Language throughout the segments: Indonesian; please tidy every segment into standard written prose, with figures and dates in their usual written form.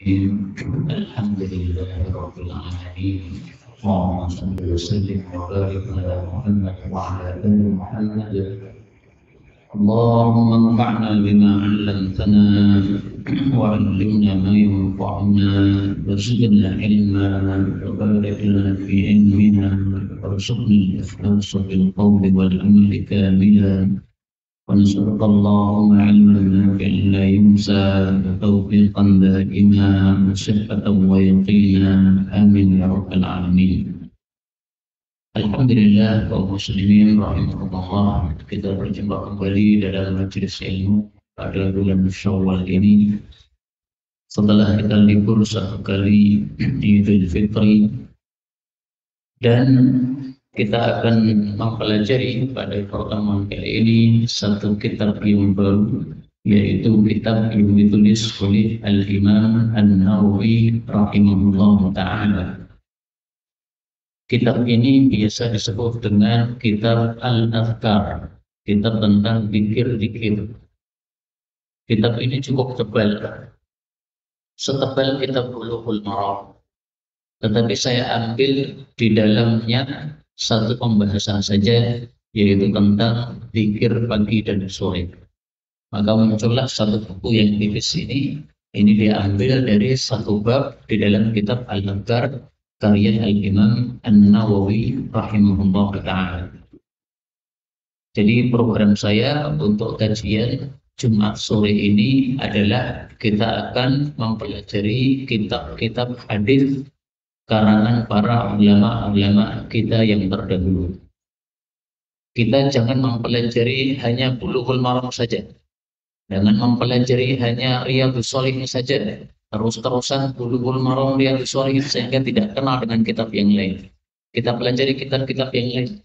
الحمد لله رب العالمين. اللهم صل وسلم وبارك على محمد وعلى ال محمد. اللهم انفعنا بما علمتنا وعلمنا ما ينفعنا وزدنا علما وبارك لنا في علمنا وارزقنا الاخلاص في القول والعمل كاملا ونسألك اللهم علما نافعا لا ينسى توفيقا دائما وصحة ويقينا آمين يا رب العالمين. Alhamdulillah kaum muslimin rahimahullah, kita berjumpa kembali dalam majelis ilmu pada bulan Syawal ini setelah kita libur satu kali Idul Fitri, dan kita akan mempelajari pada pertemuan kali ini satu kitab yang baru, yaitu kitab yang ditulis oleh Al-Imam An-Nawawi rahimahullah ta'ala. Kitab ini biasa disebut dengan kitab Al-Adhkar, kitab tentang zikir-zikir. Kitab ini cukup tebal, setebal kitab Bulughul Maram. Tetapi saya ambil di dalamnya satu pembahasan saja, yaitu tentang zikir pagi dan sore. Maka muncullah satu buku yang tipis ini diambil dari satu bab di dalam kitab Al-Adhkar karya Al-Imam An-Nawawi rahimahullah ta'ala. Jadi program saya untuk kajian Jumat sore ini adalah kita akan mempelajari kitab-kitab hadis karangan para ulama-ulama kita yang terdahulu. Kita jangan mempelajari hanya Bulughul Maram saja. Jangan mempelajari hanya Riyadhus Shalihin saja. Terus-terusan Bulughul Maram, Riyadhus Shalihin sehingga tidak kenal dengan kitab yang lain. Kita pelajari kitab-kitab yang lain.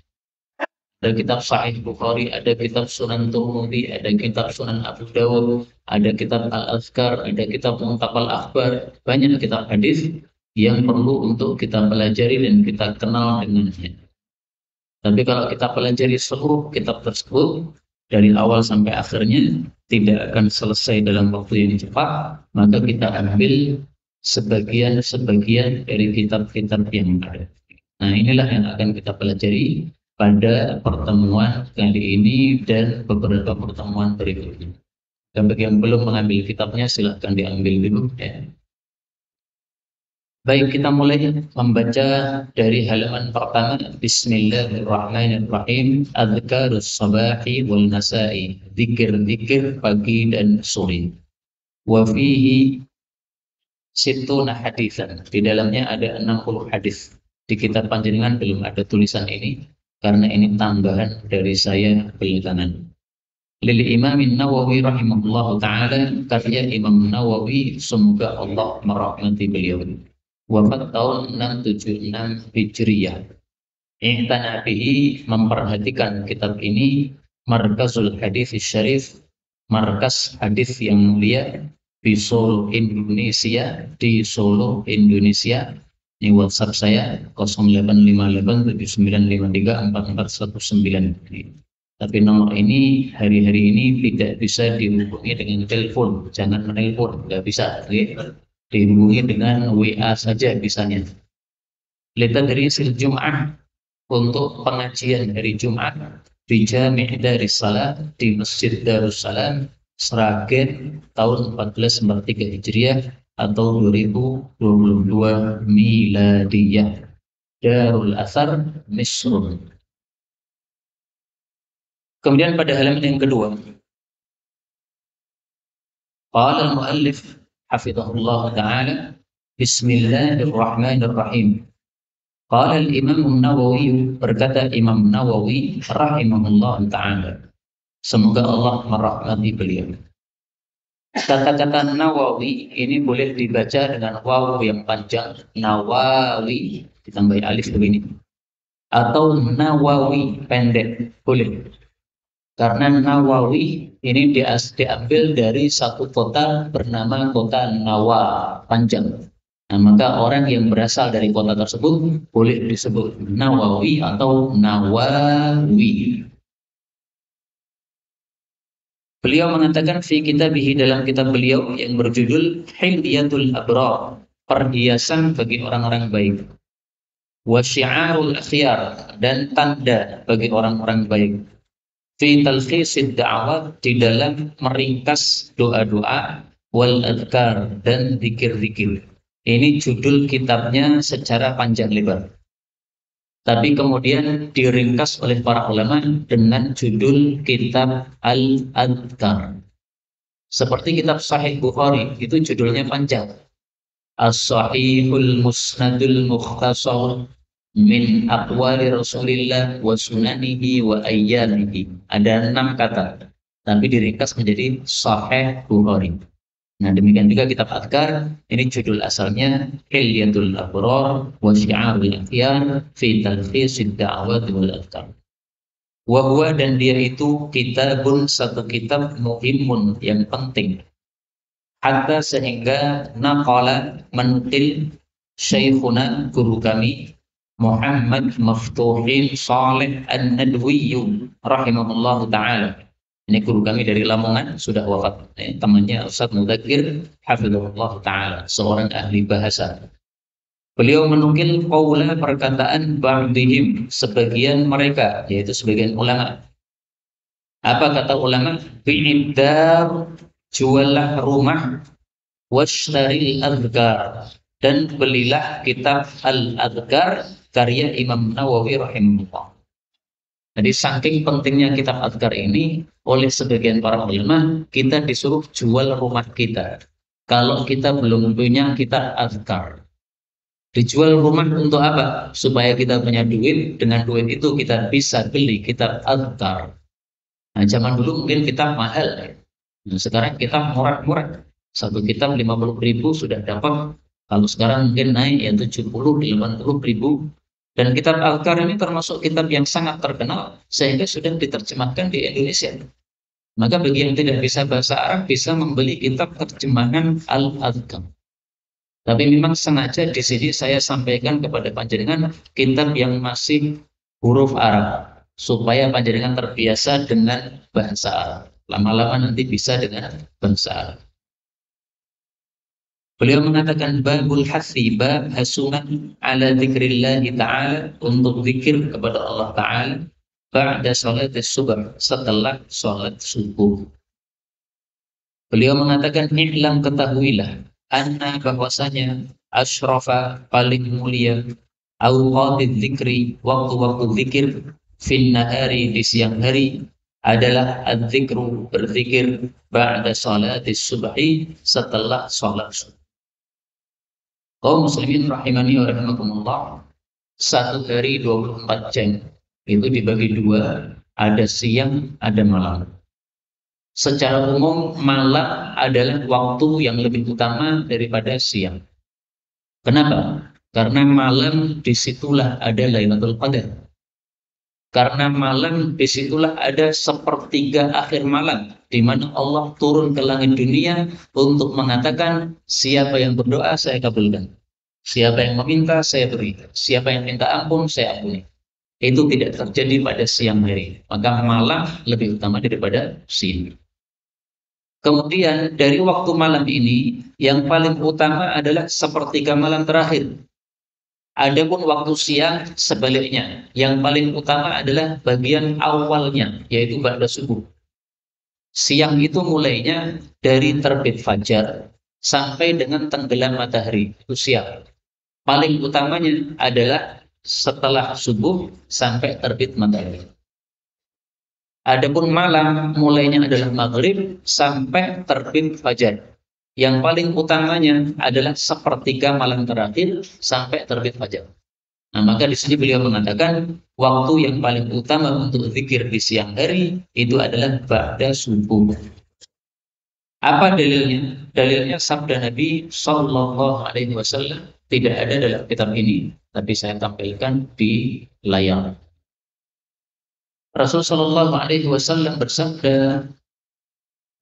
Ada kitab Sahih Bukhari, ada kitab Sunan Tirmidzi, ada kitab Sunan Abu Dawud, ada kitab Al-Adhkar, ada kitab Muntaqal Akhbar. Banyak kitab hadis yang perlu untuk kita pelajari dan kita kenal dengannya. Tapi kalau kita pelajari seluruh kitab tersebut dari awal sampai akhirnya tidak akan selesai dalam waktu yang cepat, maka kita ambil sebagian-sebagian dari kitab-kitab yang ada. Nah, inilah yang akan kita pelajari pada pertemuan kali ini dan beberapa pertemuan berikutnya. Dan bagi yang belum mengambil kitabnya, silahkan diambil dulu ya. Baik, kita mulai membaca dari halaman pertama. Bismillahirrahmanirrahim. Adhkarus sabahi wal masai, zikir-zikir pagi dan sore. Wa fihi sittuna hadisan. Di dalamnya ada 60 hadis. Di kitab panjenengan belum ada tulisan ini karena ini tambahan dari saya belakangan. Lil Imam Nawawi rahimahullah ta'ala, karya Imam Nawawi, semoga Allah merahmati beliau. Wafat tahun 676 Hijriyah. I'tana bihi, memperhatikan kitab ini, Markazul Hadis Syarif, markas hadis yang mulia di Solo, Indonesia, di Solo, Indonesia. Ini WhatsApp saya 085879534419. Tapi nomor ini hari-hari ini tidak bisa dihubungi dengan telepon, jangan menelpon, nggak bisa. Dihubungi dengan WA saja bisanya. Litadrisil Jum'ah, untuk pengajian hari Jumat di Jami' Darussalam di Masjid Darussalam, Sragen, tahun 1443 Hijriah atau 2022 Miladiyah. Darul Athar, Misr. Kemudian pada halaman yang kedua, qala al-muallif hafizahullah ta'ala, Bismillahirrahmanirrahim. Qala al-Imam An-Nawawi, berkata Imam Nawawi rahimahullah ta'ala, semoga Allah merahmati beliau. Kata-kata Nawawi ini boleh dibaca dengan waw yang panjang, Nawawi ditambah alif begini, atau Nawawi pendek, boleh. Karena Nawawi ini diambil dari satu kota bernama kota Nawa, panjang. Nah, maka orang yang berasal dari kota tersebut boleh disebut Nawawi atau Nawawi. Beliau mengatakan fi kitabihi, dalam kitab beliau yang berjudul Hilyatul Abrar, perhiasan bagi orang-orang baik. Wa syi'arul akhyar, dan tanda bagi orang-orang baik. Fi talkhisid da'awat, di dalam meringkas doa-doa, wal adhkar, dan zikir-zikir. Ini judul kitabnya secara panjang lebar. Tapi kemudian diringkas oleh para ulama dengan judul kitab Al-Adhkar. Seperti kitab Sahih Bukhari, itu judulnya panjang. As-Sahihul Musnadul Mukhtasar min aqwali Rasulillah wa sunanihi wa ayyamihi. Ada 6 kata, tapi diringkas menjadi Sahih Bukhari. Nah, demikian juga kitab Adhkar, ini judul asalnya Hilyatul Abrar wa Syi'arul Akhyar fi Talkhisid Da'awat wal Adhkar. Wa huwa, dan dia itu kitabun, satu kitab muhimun, yang penting. Hatta, sehingga naqala, menukil, Syekhuna, guru kami, Muhammad Maftuhin Saleh An-Nadwiyyu rahimahullahu ta'ala. Ini guru kami dari Lamongan, sudah wafat. Temannya Ustaz Mudzakkir hafizahullah ta'ala, seorang ahli bahasa. Beliau menukil qaula, perkataan, ba'dihim, sebagian mereka, yaitu sebagian ulama. Apa kata ulama? Bi'idar, jualah rumah, washtaril adhkar, dan belilah kitab Al-Adhkar karya Imam Nawawi rahimahullah. Jadi saking pentingnya kitab Adhkar ini, oleh sebagian para ulama, kita disuruh jual rumah kita kalau kita belum punya kitab Adhkar. Dijual rumah untuk apa? Supaya kita punya duit, dengan duit itu kita bisa beli kitab Adhkar. Nah, zaman dulu mungkin kitab mahal, nah, sekarang kita murah-murah. Satu kitab 50.000 sudah dapat. Kalau sekarang mungkin naik ya 70-80.000. Dan kitab Adhkar ini termasuk kitab yang sangat terkenal sehingga sudah diterjemahkan di Indonesia. Maka bagi yang tidak bisa bahasa Arab bisa membeli kitab terjemahan Al-Adhkar. Tapi memang sengaja di sini saya sampaikan kepada panjenengan kitab yang masih huruf Arab supaya panjenengan terbiasa dengan bahasa Arab. Lama-lama nanti bisa dengan bahasa Arab. Beliau mengatakan babul hasi, bab hasunan ala dzikrillah ta'ala, untuk zikir kepada Allah ta'ala ba'da salat subuh, setelah salat subuh. Beliau mengatakan i'lam, ketahuilah, anna, bahwasanya asyrafa, paling mulia, awqatiz zikri, waktu-waktu zikir, fin nahari, di siang hari, adalah adzikru, berzikir, ba'da salatis subhi, setelah salat subuh. Kaum muslimin rahimani wa rahimakumullah, satu hari 24 jam itu dibagi dua, ada siang, ada malam. Secara umum malam adalah waktu yang lebih utama daripada siang. Kenapa? Karena malam disitulah ada Lailatul Qadar. Karena malam disitulah ada sepertiga akhir malam, di mana Allah turun ke langit dunia untuk mengatakan, siapa yang berdoa saya kabulkan, siapa yang meminta saya beri, siapa yang minta ampun saya ampuni. Itu tidak terjadi pada siang hari. Maka malam lebih utama daripada siang. Kemudian dari waktu malam ini yang paling utama adalah sepertiga malam terakhir. Adapun waktu siang sebaliknya, yang paling utama adalah bagian awalnya, yaitu ba'da subuh. Siang itu mulainya dari terbit fajar sampai dengan tenggelam matahari, itu siang. Paling utamanya adalah setelah subuh sampai terbit matahari. Adapun malam mulainya adalah maghrib sampai terbit fajar. Yang paling utamanya adalah sepertiga malam terakhir sampai terbit fajar. Nah, maka di sini beliau mengatakan waktu yang paling utama untuk zikir di siang hari itu adalah ba'da subuh. Apa dalilnya? Dalilnya sabda Nabi Sallallahu Alaihi Wasallam, tidak ada dalam kitab ini, tapi saya tampilkan di layar. Rasul Sallallahu Alaihi Wasallam bersabda,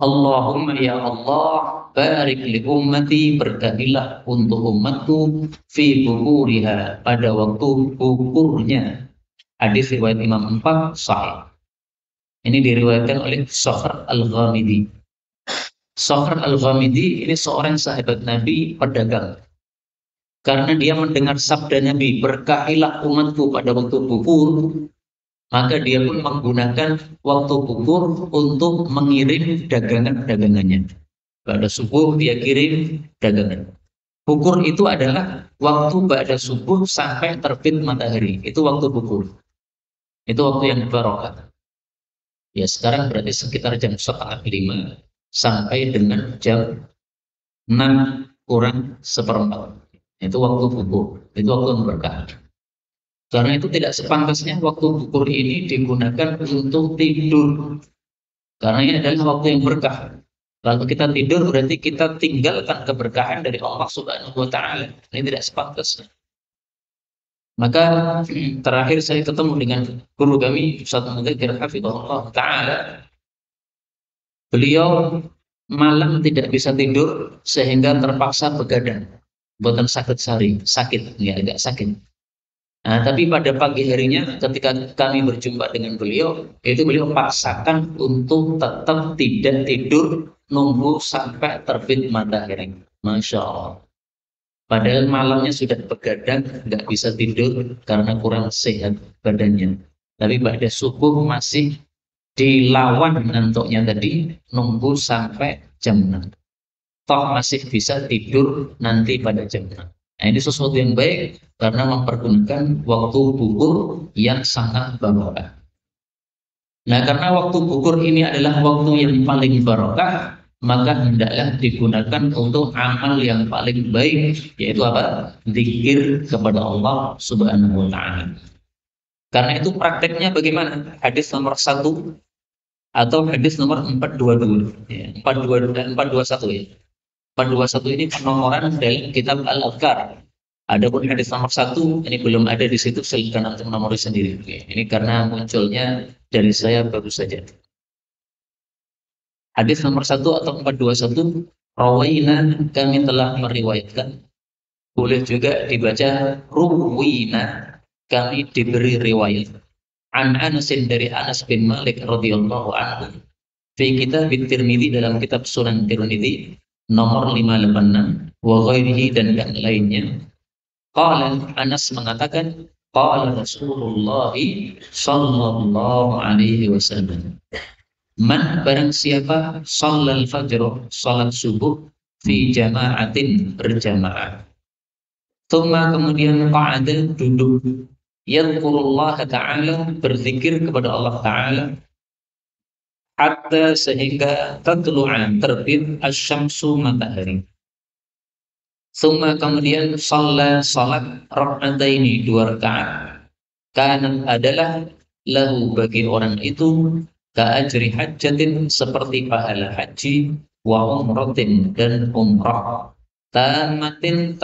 Allahumma ya Allah, barik li ummati, berkahilah untuk umatku, fi bukuriha, pada waktu bukurnya. Hadis riwayat Imam 4 sahih. Ini diriwayatkan oleh Sakhr Al-Ghamidi. Sakhr Al-Ghamidi ini seorang sahabat Nabi pedagang. Karena dia mendengar sabda Nabi, berkahilah umatku pada waktu bubur, maka dia pun menggunakan waktu bubur untuk mengirim dagangan-dagangannya. Pada subuh dia kirim dagangan. Bubur itu adalah waktu pada subuh sampai terbit matahari. Itu waktu bubur. Itu waktu yang barokah. Ya sekarang berarti sekitar jam 4:30 sampai dengan jam 6 kurang seperempat. Itu waktu bubur. Itu waktu yang berkah. Karena itu tidak sepantasnya waktu bubur ini digunakan untuk tidur. Karena ini adalah waktu yang berkah. Kalau kita tidur berarti kita tinggalkan keberkahan dari Allah Subhanahu wa taala. Ini tidak sepantasnya. Maka terakhir saya ketemu dengan guru kami Ustaz Mudzakir hafizahullah taala. Beliau malam tidak bisa tidur sehingga terpaksa begadang. Bukan sakit, ya agak sakit. Nah, tapi pada pagi harinya ketika kami berjumpa dengan beliau, itu beliau paksakan untuk tetap tidak tidur nunggu sampai terbit matahari. Masya Allah. Padahal malamnya sudah begadang, nggak bisa tidur karena kurang sehat badannya. Tapi pada subuh masih dilawan ngantuknya tadi, nunggu sampai jam 6. Toh masih bisa tidur nanti pada jam 6. Nah, ini sesuatu yang baik karena mempergunakan waktu bubur yang sangat barokah. Nah, karena waktu bubur ini adalah waktu yang paling barokah, maka hendaklah digunakan untuk amal yang paling baik, yaitu apa? Zikir kepada Allah Subhanahu wa taala. Karena itu prakteknya bagaimana? Hadis nomor 1 atau hadis nomor 422 ya, 421 ya. 421 ini penomoran dalam kitab Al-Adhkar. Adapun hadis nomor 1 ini belum ada di situ, silakan nanti menomori sendiri. Oke. Ini karena munculnya dari saya baru saja. Hadis nomor 1 atau 421, rawaina, kami telah meriwayatkan. Boleh juga dibaca ruwina, kami diberi riwayat. An Anasin, dari Anas bin Malik radhiyallahu anhu. Fi kitab Tirmidzi, dalam kitab Sunan Tirmidzi nomor 586, wa ghairihi, dan yang lainnya. Qala, Anas mengatakan, qala Rasulullah sallallahu alaihi wasallam, man, barang siapa shallal fajr, salat subuh, fi jama'atin, berjamaah, thumma, kemudian qa'ada, duduk, yadhkurullah ta'ala, berzikir kepada Allah ta'ala, hatta, sehingga tatlu'an, terbit, asyamsu, matahari. Summa, kemudian salat rak'ataini, 2 rakaat. Kanat, adalah, lahu, bagi orang itu, ka'ajri hajjatin, seperti pahala haji, wa umratin, dan umrah, tamatin,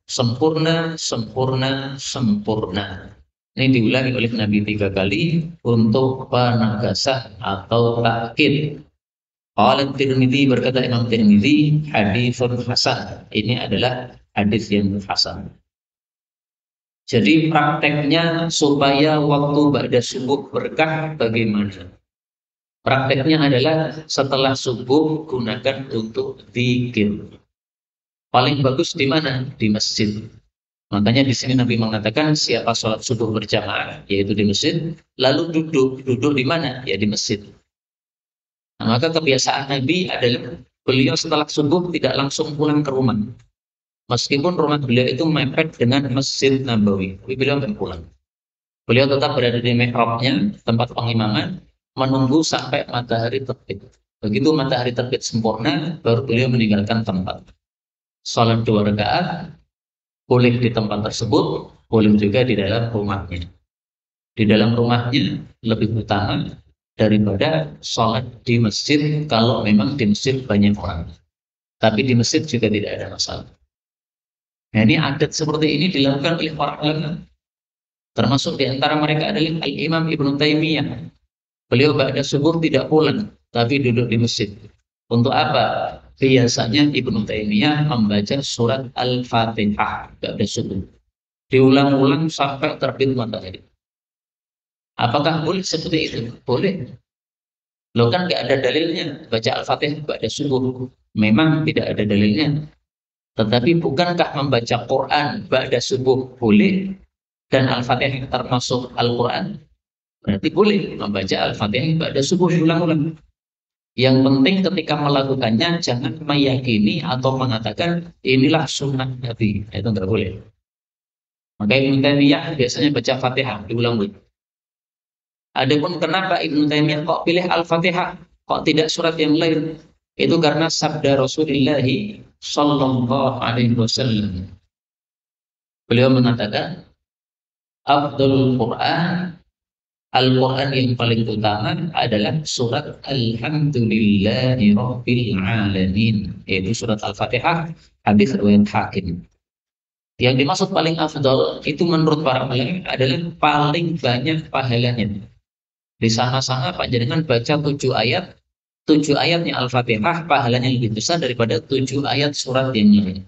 sempurna, sempurna, sempurna. Ini diulangi oleh Nabi 3 kali untuk penegasan atau takkid. Qala Tirmidzi, berkata Imam Tirmidzi, haditsun hasan. Ini adalah hadis yang hasan. Jadi prakteknya supaya waktu ba'da subuh berkah bagaimana? Prakteknya adalah setelah subuh gunakan untuk zikir. Paling bagus di mana? Di masjid. Makanya di sini Nabi mengatakan siapa sholat subuh berjamaah, yaitu di masjid, lalu duduk di mana? Ya di masjid. Nah, maka kebiasaan Nabi adalah beliau setelah subuh tidak langsung pulang ke rumah. Meskipun rumah beliau itu mepet dengan Masjid Nabawi, tapi beliau tidak pulang. Beliau tetap berada di mihrabnya, tempat pengimaman, menunggu sampai matahari terbit. Begitu matahari terbit sempurna, baru beliau meninggalkan tempat. Salat 2 rakaat, boleh di tempat tersebut, boleh juga di dalam rumahnya. Di dalam rumahnya lebih utama daripada sholat di masjid kalau memang di masjid banyak orang. Tapi di masjid juga tidak ada masalah. Nah, ini adat seperti ini dilakukan oleh para ulama. Termasuk di antara mereka adalah Al-Imam Ibnu Taimiyah. Beliau ba'da subuh tidak pulang, tapi duduk di masjid. Untuk apa? Biasanya Ibnu Taimiyah membaca surat Al-Fatihah ba'da subuh. Diulang-ulang sampai terbit matahari. Apakah boleh seperti itu? Boleh. Loh kan nggak ada dalilnya baca Al-Fatihah pada subuh. Memang tidak ada dalilnya. Tetapi bukankah membaca Quran pada subuh boleh dan Al-Fatihah termasuk Al-Quran? Berarti boleh membaca Al-Fatihah pada subuh ulang-ulang. Yang penting ketika melakukannya jangan meyakini atau mengatakan inilah sunnah Nabi. Itu nggak boleh. Maka Ibnu Taimiyah biasanya baca Fatihah diulang-ulang. Adapun kenapa Ibnu Taimiyah kok pilih Al-Fatihah, kok tidak surat yang lain? Itu karena sabda Rasulullah Shallallahu Alaihi Wasallam. Beliau mengatakan, Abdul Quran, Al-Quran yang paling utama adalah surat Alhamdulillahi Rabbil Alamin, yaitu surat Al-Fatihah, hadis riwayat Hakim. Yang dimaksud paling afdol itu menurut para ulama adalah paling banyak pahalanya. Di sana-sana panjenengan baca 7 ayatnya Al-Fatihah pahalanya lebih besar daripada 7 ayat surat yang lain.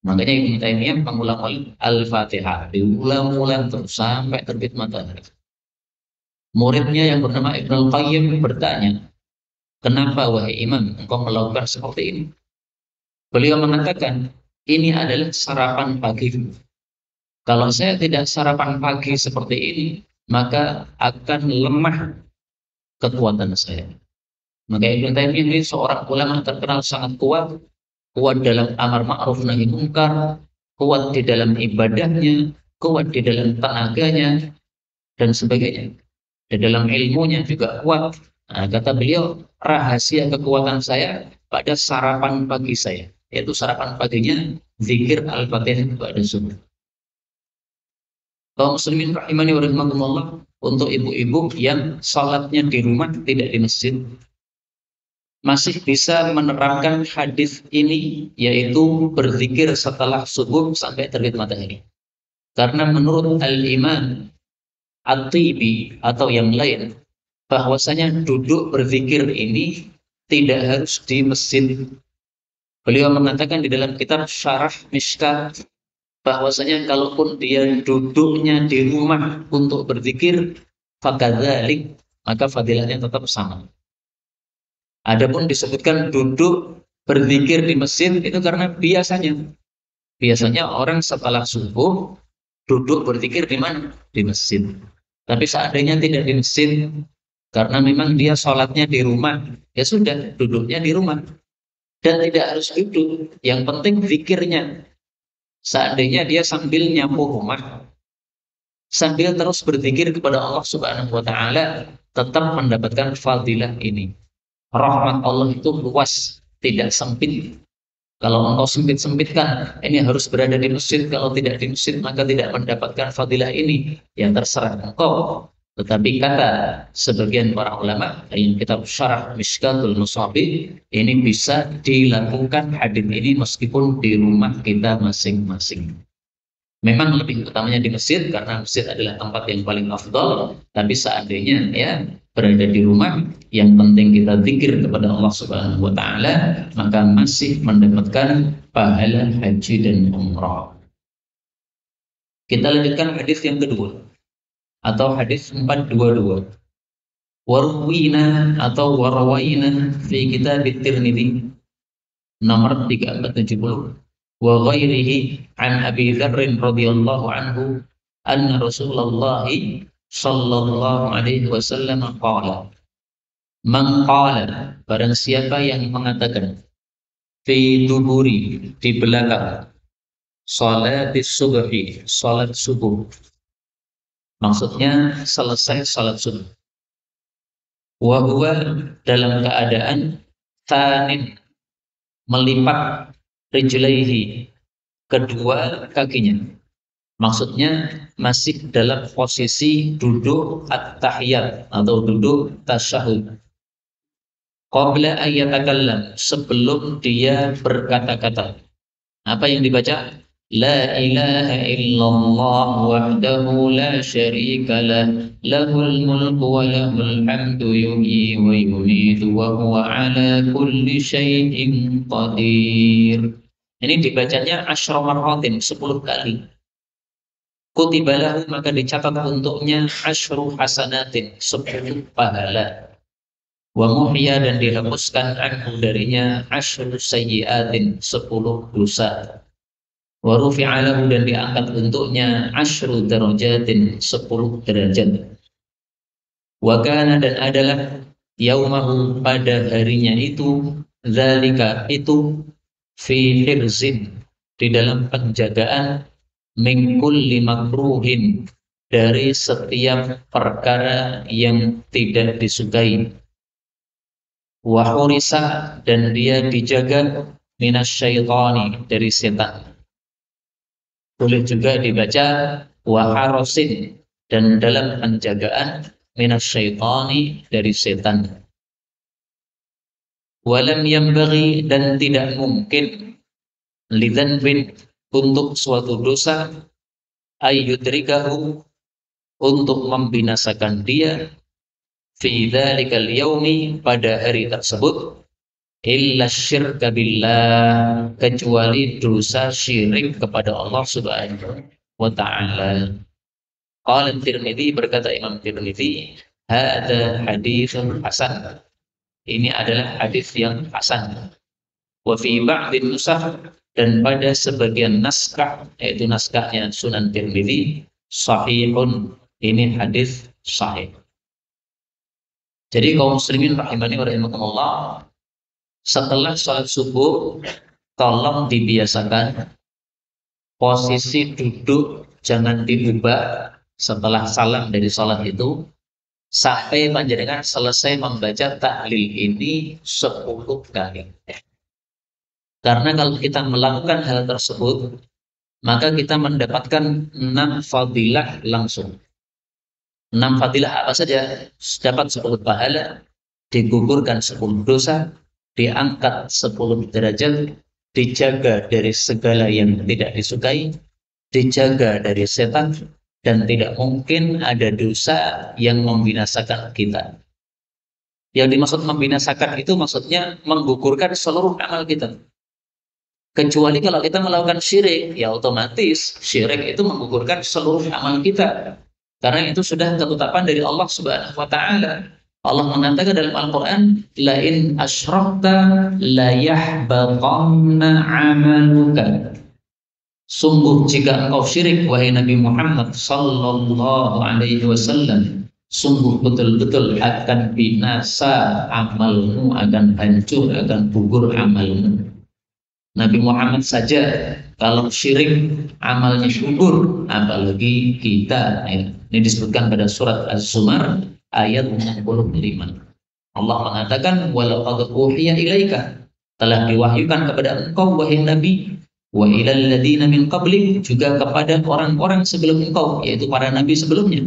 Makanya Ibnu Taimiyah mengulang-ulang Al-Fatihah, diulang-ulang terus sampai terbit matahari. Muridnya yang bernama Ibnu Qayyim bertanya, kenapa wahai Imam engkau melakukan seperti ini? Beliau mengatakan, ini adalah sarapan pagi. Kalau saya tidak sarapan pagi seperti ini, maka akan lemah kekuatan saya. Maka Ibnu Taimiyah ini seorang ulama terkenal sangat kuat, kuat dalam amar ma'ruf nahi munkar, kuat di dalam ibadahnya, kuat di dalam tenaganya, dan sebagainya. Di dalam ilmunya juga kuat. Nah, kata beliau, rahasia kekuatan saya pada sarapan pagi saya, yaitu sarapan paginya zikir Al-Fatihah pada subuh. Kaum muslimin rahimani wa rahimakumullah, untuk ibu-ibu yang salatnya di rumah tidak di masjid, masih bisa menerapkan hadis ini, yaitu berzikir setelah subuh sampai terbit matahari. Karena menurut Al-Imam At-Tibi atau yang lain, bahwasanya duduk berzikir ini tidak harus di masjid. Beliau mengatakan di dalam kitab Syarah Mishkat bahwasanya kalaupun dia duduknya di rumah untuk berzikir, fakadzalik, maka fadilahnya tetap sama. Adapun disebutkan duduk berzikir di masjid itu karena biasanya orang setelah subuh duduk berzikir di mana? Di masjid. Tapi seandainya tidak di masjid, karena memang dia sholatnya di rumah, ya sudah duduknya di rumah dan tidak harus duduk. Yang penting zikirnya. Seandainya dia sambil nyapu rumah, sambil terus berzikir kepada Allah Subhanahu wa taala, tetap mendapatkan fadilah ini. Rahmat Allah itu luas, tidak sempit. Kalau engkau sempit-sempitkan, ini harus berada di masjid. Kalau tidak di masjid, maka tidak mendapatkan fadilah ini. Yang terserah engkau. Tetapi kata sebagian para ulama yang kitab Syarah Mishkatul Mushabih, ini bisa dilakukan hadis ini meskipun di rumah kita masing-masing. Memang lebih utamanya di masjid karena masjid adalah tempat yang paling afdal. Tapi seandainya ya berada di rumah, yang penting kita zikir kepada Allah Subhanahu wa taala, maka masih mendapatkan pahala haji dan umrah. Kita lanjutkan hadis yang kedua atau hadis 422. Warwina atau warwaina fi kitab Tirmidzi nomor 3470 wa ghairihi an Abi Dzar radhiyallahu anhu anna Rasulullah sallallahu alaihi wasallam qala man qala, barang siapa yang mengatakan fi duburi, di belakang salat subhi, salat subuh, maksudnya selesai salat subuh, wa huwa, dalam keadaan tanin, melipat rijlaihi, kedua kakinya, maksudnya masih dalam posisi duduk at-tahiyat atau duduk tasyahud, qabla ayyatakallam, sebelum dia berkata-kata. Apa yang dibaca? La ilaha illallah wahdahu la syarika lah, lahul mulku wa lahul hamdu yuhyi wa yumiitu wa huwa ala kulli syai'in qadir. Ini dibacanya asyra marratin, 10 kali. kutiba lahu maka dicatat untuknya asyru hasanatin 10 pahala. Wa muhya dan dihapuskan anhu darinya asyru sayyiatin 10 dosa. Wa rufi'a lahu dan diangkat untuknya asyru darajatin 10 derajat. Wa kana dan adalah yaumahu pada harinya itu zalika itu fi hirzin di dalam penjagaan min kulli makruhin dari setiap perkara yang tidak disukai. Wa hurisa dan dia dijaga minasyaitani dari setan. Boleh juga dibaca wa harosin dan dalam penjagaan minasyaitani dari setan. Walam yambaghi dan tidak mungkin lidzanbin untuk suatu dosa ayyudrikahu untuk membinasakan dia fi dzalikal yaumi pada hari tersebut illa syirka billah kecuali dosa syirik kepada Allah Subhanahu wa taala. Qala Tirmidzi berkata Imam Tirmidzi, hadza haditsun hasan. Ini adalah hadis yang hasan. Wa fi ba'dhin nusakh dan pada sebagian naskah yaitu naskahnya Sunan Tirmidzi sahihun, ini hadis sahih. Jadi kaum muslimin rahimani wa rahimakumullah, setelah sholat subuh tolong dibiasakan posisi duduk jangan diubah setelah salam dari sholat itu sampai panjenengan selesai membaca tahlil ini 10 kali. Karena kalau kita melakukan hal tersebut maka kita mendapatkan 6 fadilah langsung. 6 fadilah apa saja? Dapat 10 pahala, digugurkan 10 dosa, diangkat 10 derajat, dijaga dari segala yang tidak disukai, dijaga dari setan, dan tidak mungkin ada dosa yang membinasakan kita. Yang dimaksud membinasakan itu maksudnya menggugurkan seluruh amal kita. Kecuali kalau kita melakukan syirik, ya otomatis syirik itu menggugurkan seluruh amal kita. Karena itu sudah ketetapan dari Allah Subhanahu wa taala. Allah mengatakan dalam Al-Qur'an, la in asyrakta la yahbatanna 'amaluka. Sungguh jika engkau syirik wahai Nabi Muhammad sallallahu alaihi wasallam, sungguh betul-betul akan binasa amalmu, akan hancur, akan gugur amalmu. Nabi Muhammad saja kalau syirik amalnya gugur, apalagi kita. Ini disebutkan pada surat Az-Zumar ayat 65. Allah mengatakan walaqad uhiya ilaika, telah diwahyukan kepada engkau wahai Nabi, wa ilal ladina min qablik, juga kepada orang-orang sebelum engkau, yaitu para nabi sebelumnya.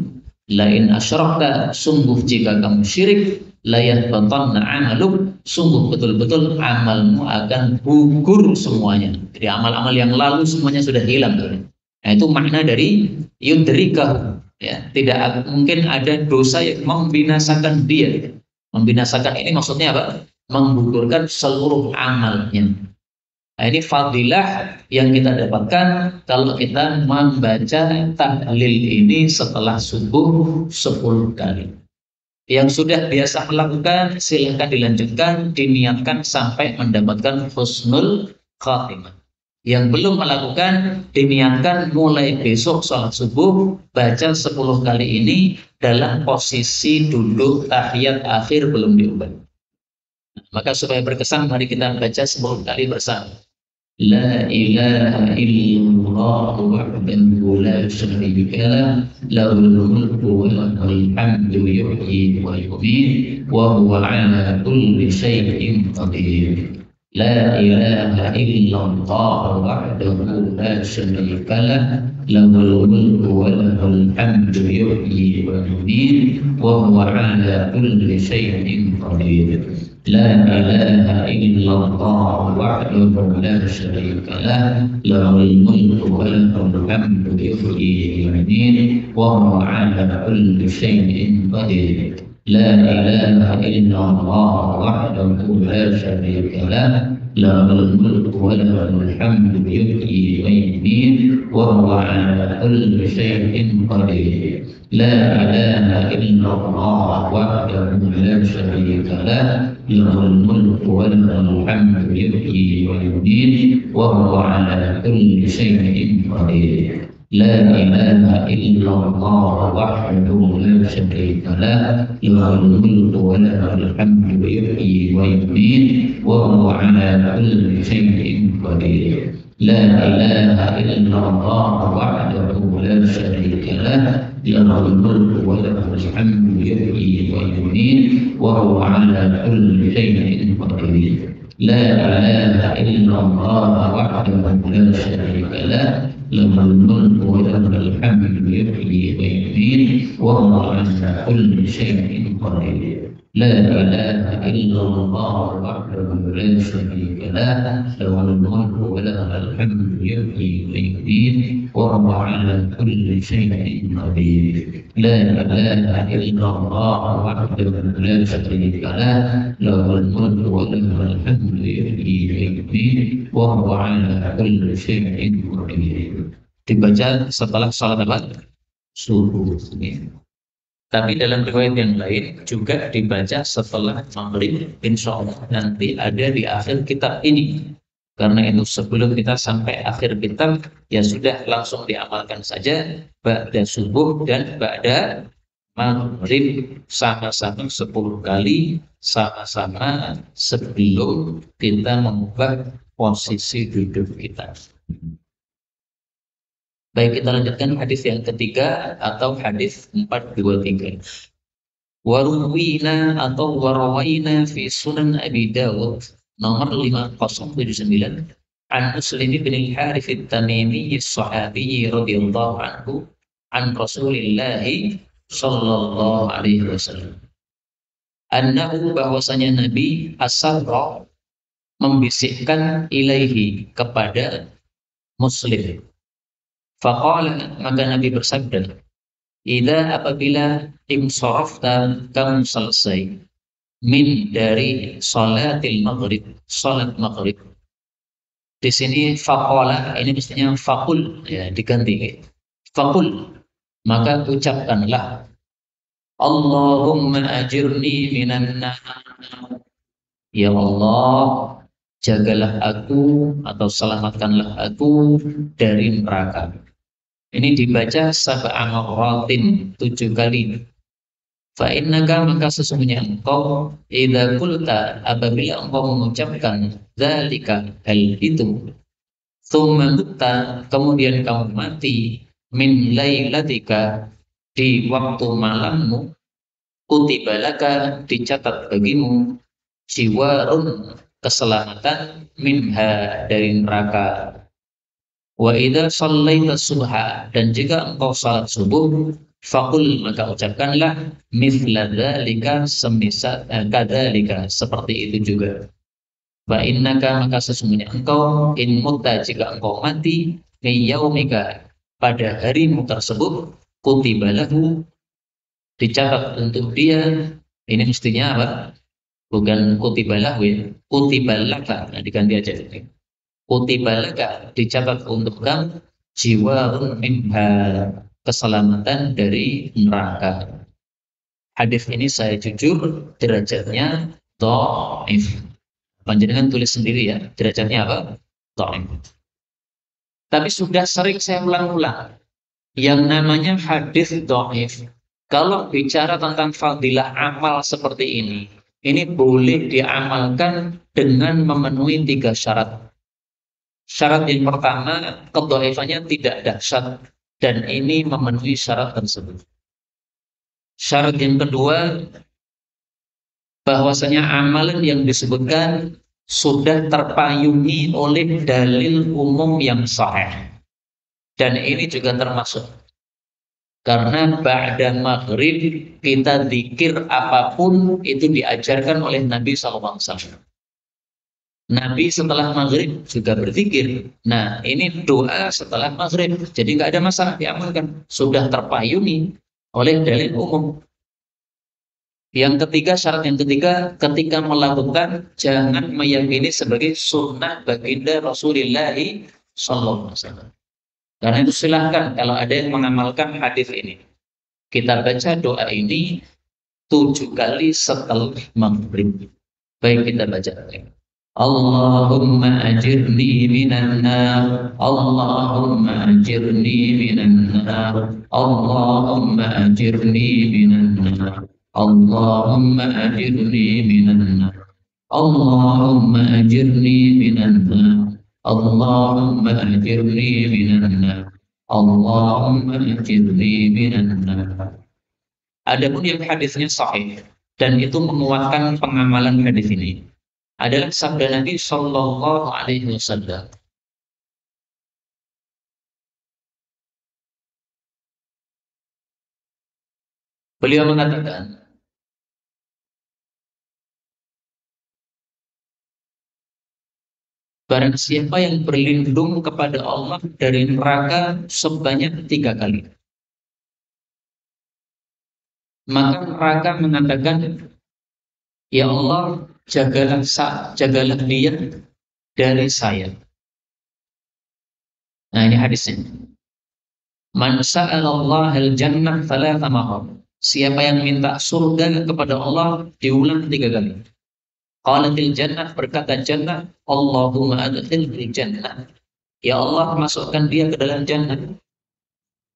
La in asyrakta, sungguh jika kamu syirik, la yahbatanna 'amaluk, sungguh betul-betul amalmu akan gugur semuanya. Jadi amal-amal yang lalu semuanya sudah hilang. Nah, itu makna dari yudrikahu. Ya, tidak mungkin ada dosa yang membinasakan dia. Membinasakan ini maksudnya apa? Menggugurkan seluruh amalnya. Nah, ini fadilah yang kita dapatkan kalau kita membaca tahlil ini setelah subuh 10 kali. Yang sudah biasa melakukan silakan dilanjutkan, diniatkan sampai mendapatkan husnul khatimah. Yang belum melakukan, diniatkan mulai besok sholat subuh baca 10 kali ini dalam posisi duduk tahiyat akhir belum diubah. Maka supaya berkesan, mari kita baca 10 kali bersama. La ilaha illallah wahdahu la syarika lah, lahul mulku wa lahul hamdu yuhyi wa yumiit wa huwa ala kulli syai'in qadir. La ilaha illallah wahdahu la syarika lah, lahul mulku wa lahul hamdu yuhyi wa yumiit wa huwa ala kulli syai'in qadir. La ilaha illallah wahdahu la syarika lah, lahul mulku wa lahul hamdu yuhyi wa yumiit wa huwa ala kulli syai'in qadir. La ilaha illallah wahdahu la syarika lah, له الملك وله الحمد يحيي ويميت وهو على كل شيء قدير لا إله إلا الله وحده لا شريك له له الملك وله الحمد يحيي ويميت وهو على كل شيء قدير لا إله إلا الله وحده لا شريك له له الملك وله الحمد يحيي ويميت وهو على كل شيء قدير لا إله إلا الله وحده لا شريك له له الملك وله الحمد يحيي ويميت وهو على كل شيء قدير لا إله إلا الله وحده لا شريك له له الملك وله الحمد يحيي ويميت وهو على كل شيء قدير لا إله إلا الله وحده لا شريك له له الملك وله الحمد يحيي ويميت وهو على كل شيء قدير لا إله إلا الله وحده لا شريك له له الملك وله الحمد يحيي ويميت وهو على كل شيء قدير. Dibaca setelah salat apa? Subuh. Tapi dalam riwayat yang lain juga dibaca setelah maghrib. Insya Allah nanti ada di akhir kitab ini. Karena itu sebelum kita sampai akhir kitab, ya sudah langsung diamalkan saja ba'da subuh dan ba'da maghrib sama-sama 10 kali, sama-sama sebelum kita mengubah posisi duduk kita. Baik, kita lanjutkan hadis yang ketiga atau hadis 423. Warwina atau warwaina fi Sunan Abi Dawud nomor 5079 an Muslim bin al-Harith at-Tamimi as-Sahabi radhiyallahu anhu an Rasulillah sallallahu alaihi wasallam annahu, bahwasanya Nabi asarra membisikkan ilaihi kepada Muslim. Faqala, maka Nabi bersabda, idza apabila imsarafta, kamu selesai min dari salatil maghrib, salat maghrib. Di sini faqala ini mestinya faqul, ya diganti faqul, maka ucapkanlah Allahumma ajirni minan nar, ya Allah jagalah aku atau selamatkanlah aku dari neraka. Ini dibaca sab'a marratin 7 kali. Fa innaka, maka sesungguhnya engkau idza qulta, apabila engkau mengucapkan zalika, hal itu, tsumma mutta, kemudian kamu mati, min lailatika, di waktu malammu, kutiba laka, dicatat bagimu, jiwarun, keselamatan, minha, dari neraka. Wa idza shallaita subha, dan jika engkau salat subuh, faqul, maka ucapkanlah mithla dzalika, semisal kadzalika, seperti itu juga. Wa innaka, maka sesungguhnya engkau, in mutta, jika engkau mati, fi yaumika, pada harimu tersebut, kutiba lahu, dicatat untuk dia. Ini mestinya apa? Bukan kutiba lahu, kutiba laka, nah diganti aja. Kutiba laka, dicatat untuk kamu, jiwarun minha, keselamatan dari neraka. Hadis ini saya jujur derajatnya dhaif. Panjenengan tulis sendiri ya, derajatnya apa? Dhaif. Tapi sudah sering saya ulang-ulang, yang namanya hadis dhaif, kalau bicara tentang fadilah amal seperti ini boleh diamalkan dengan memenuhi 3 syarat. Syarat yang pertama, kedhaifannya tidak dahsyat, dan ini memenuhi syarat tersebut. Syarat yang kedua, bahwasanya amalan yang disebutkan sudah terpayungi oleh dalil umum yang sahih. Dan ini juga termasuk karena ba'da maghrib kita zikir apapun itu diajarkan oleh Nabi SAW. Nabi setelah maghrib juga berzikir. Nah, ini doa setelah maghrib, jadi nggak ada masalah diamalkan. Sudah terpayungi oleh dalil umum. Yang ketiga, syarat yang ketiga, ketika melakukan jangan meyakini sebagai sunnah baginda Rasulullah Sallallahu Alaihi Wasallam. Karena itu silahkan kalau ada yang mengamalkan hadis ini. Kita baca doa ini 7 kali setelah maghrib. Baik, kita baca. Allahumma ajirni minan nar, Allahumma ajirni minan nar, Allahumma ajirni minan nar, Allahumma ajirni minan nar, Allahumma ajirni minan nar, Allahumma ajirni minan nar, Allahumma ajirni minan nar. Adapun yang hadisnya sahih dan itu menguatkan pengamalan hadis ini adalah sabda Nabi Shallallahu Alaihi Wasallam. Beliau mengatakan, barang siapa yang berlindung kepada Allah dari neraka sebanyak 3 kali, maka neraka mengatakan, ya Allah, jagalah dia dari saya. Nah, ini hadisnya. Man sa'alallah al-jannah thalatha marrat. Siapa yang minta surga kepada Allah diulang 3 kali. Qalatil jannah, berkata jannah, Allahumma adkhilni jannah. Ya Allah, masukkan dia ke dalam jannah.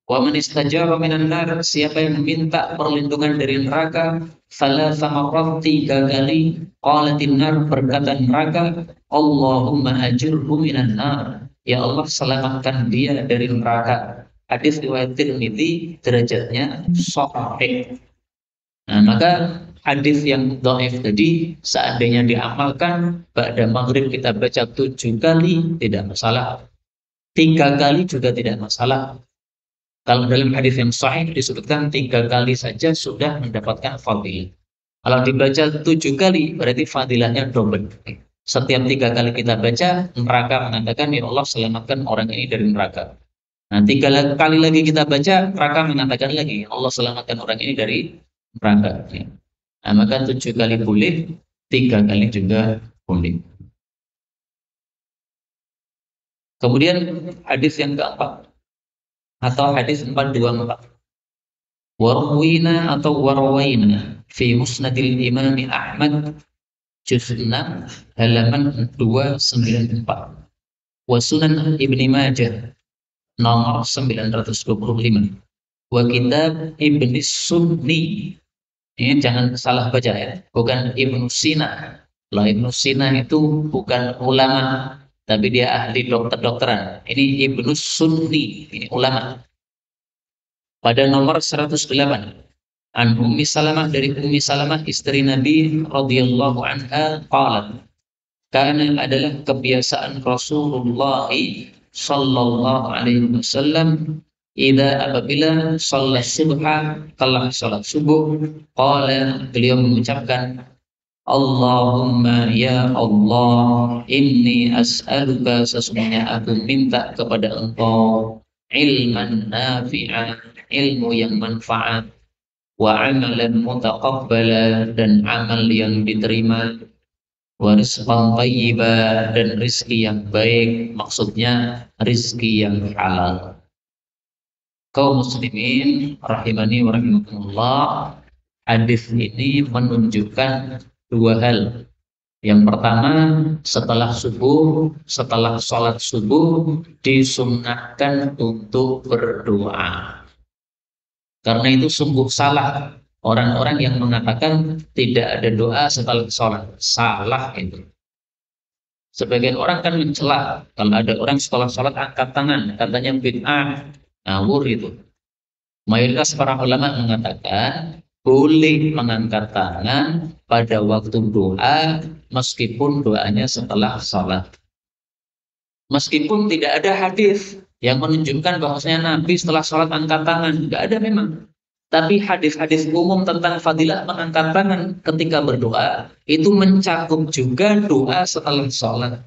Wa man istajara minan nar, siapa yang minta perlindungan dari neraka, thalatha marrat 3 kali. Qalatin nar, berkata neraka, Allahumma ajirhu minan nar. Ya Allah, selamatkan dia dari neraka. Hadis riwayat Tirmidzi, derajatnya sahih. Nah, maka hadis yang dhaif tadi seandainya diamalkan pada maghrib kita baca 7 kali tidak masalah, 3 kali juga tidak masalah. Kalau dalam hadis yang sahih disebutkan 3 kali saja sudah mendapatkan fadilah. Kalau dibaca 7 kali berarti fadilahnya double. Setiap 3 kali kita baca, neraka mengatakan, ya Allah, selamatkan orang ini dari neraka. Nah, 3 kali lagi kita baca, neraka mengatakan lagi, Allah, selamatkan orang ini dari neraka. Nah, maka 7 kali boleh, 3 kali juga boleh. Kemudian hadis yang keempat atau hadis 424. Warwina atau warwaina fi musnadil Imam Ahmad juz 6 halaman 294. Wa Sunan Ibni Majah nomor 925. Wa kitab Ibni Sunni. Ini jangan salah baca ya, bukan Ibnu Sina. Lah, Ibnu Sina itu bukan ulama, tapi dia ahli dokter-dokteran. Ini Ibnu Sunni, ini ulama. Pada nomor 108. An Ummi Salamah, dari Ummi Salamah istri Nabi radhiyallahu anha qalat, karena adalah kebiasaan Rasulullah sallallahu alaihi wasallam apabila salat subha, telah salat subuh, qala, beliau mengucapkan, Allahumma ya Allah, inni as'aluka, sesungguhnya aku minta kepada Engkau, ilman nafi'an, ilmu yang manfaat, wa amalan mutaqabbala, dan amal yang diterima, wa rizqan thayyiba, dan rizki yang baik, maksudnya rizki yang halal. Kaum muslimin rahimani wa rahimakumullah, hadis ini menunjukkan 2 hal. Yang pertama, setelah sholat subuh disunnahkan untuk berdoa. Karena itu sungguh salah orang-orang yang mengatakan tidak ada doa setelah sholat. Salah itu. Sebagian orang kan mencela kalau ada orang setelah sholat angkat tangan, katanya bid'ah, ngawur itu. Mayoritas para ulama mengatakan boleh mengangkat tangan pada waktu doa meskipun doanya setelah sholat. Meskipun tidak ada hadis yang menunjukkan bahwasanya Nabi setelah sholat angkat tangan, tidak ada memang. Tapi hadis-hadis umum tentang fadilah mengangkat tangan ketika berdoa itu mencakup juga doa setelah sholat.